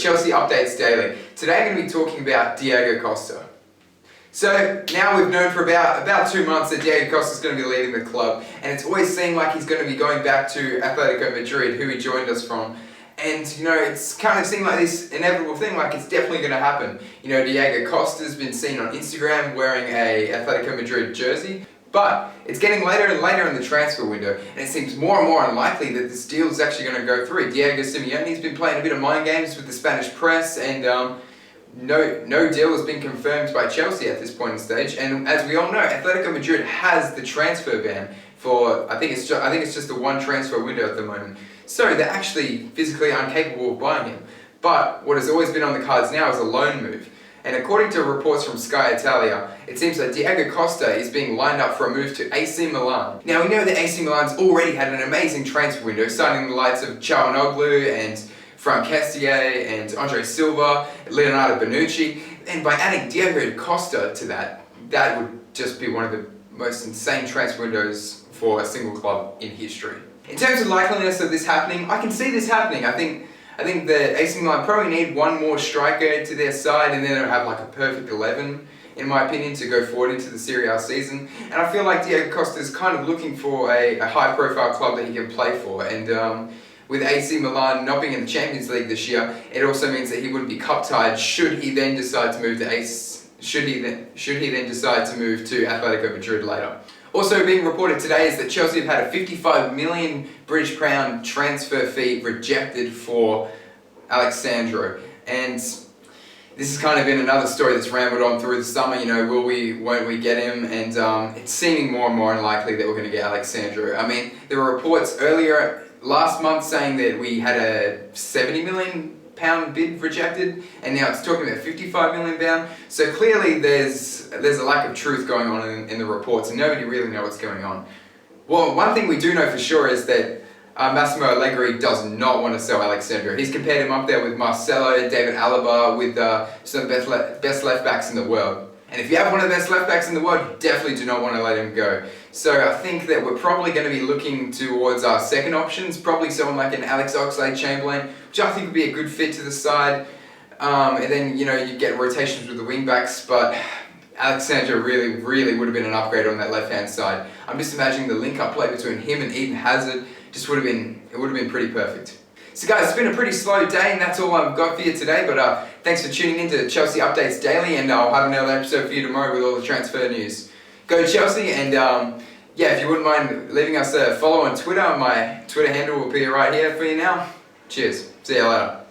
Chelsea Updates Daily. Today I'm going to be talking about Diego Costa. So now we've known for about 2 months that Diego Costa is going to be leading the club, and it's always seemed like he's going to be going back to Atletico Madrid, who he joined us from. And it's kind of seemed like this inevitable thing, like it's definitely going to happen. Diego Costa's been seen on Instagram wearing a Atletico Madrid jersey. But it's getting later and later in the transfer window, and it seems more and more unlikely that this deal is actually going to go through. Diego Simeone's been playing a bit of mind games with the Spanish press, and no deal has been confirmed by Chelsea at this point in stage. And as we all know, Atletico Madrid has the transfer ban for I think it's just the one transfer window at the moment. So they're actually physically incapable of buying him. But what has always been on the cards now is a loan move. And according to reports from Sky Italia, it seems that Diego Costa is being lined up for a move to AC Milan. Now we know that AC Milan's already had an amazing transfer window, signing the likes of Calhanoglu and Franck Kessié and Andre Silva, Leonardo Bonucci, and by adding Diego Costa to that would just be one of the most insane transfer windows for a single club in history. In terms of likeliness of this happening, I can see this happening. I think that AC Milan probably need one more striker to their side, and then they'll have like a perfect 11, in my opinion, to go forward into the Serie A season. And I feel like Diego Costa is kind of looking for a high-profile club that he can play for. And with AC Milan not being in the Champions League this year, it also means that he wouldn't be cup-tied should he then decide to move to Atletico Madrid later. Also being reported today is that Chelsea have had a 55 million British pound transfer fee rejected for Sandro. And this has kind of been another story that's rambled on through the summer, will we, won't we get him? And it's seeming more and more unlikely that we're going to get Sandro. I mean, there were reports earlier last month saying that we had a 70 million pound bid rejected, and now it's talking about 55 million pound. So clearly there's a lack of truth going on in the reports, and nobody really knows what's going on. Well, one thing we do know for sure is that Massimo Allegri does not want to sell Sandro. He's compared him up there with Marcelo, David Alaba, with some of the best left backs in the world. And if you have one of the best left backs in the world, you definitely do not want to let him go. So I think that we're probably going to be looking towards our second options, probably someone like an Alex Oxlade-Chamberlain, which I think would be a good fit to the side. And then, you get rotations with the wing backs, but Sandro really would have been an upgrade on that left-hand side. I'm just imagining the link-up play between him and Eden Hazard would have been pretty perfect. So guys, it's been a pretty slow day, and that's all I've got for you today, but thanks for tuning in to Chelsea Updates Daily, and I'll have another episode for you tomorrow with all the transfer news. Go Chelsea, and if you wouldn't mind leaving us a follow on Twitter, my Twitter handle will be right here for you now. Cheers. See you later.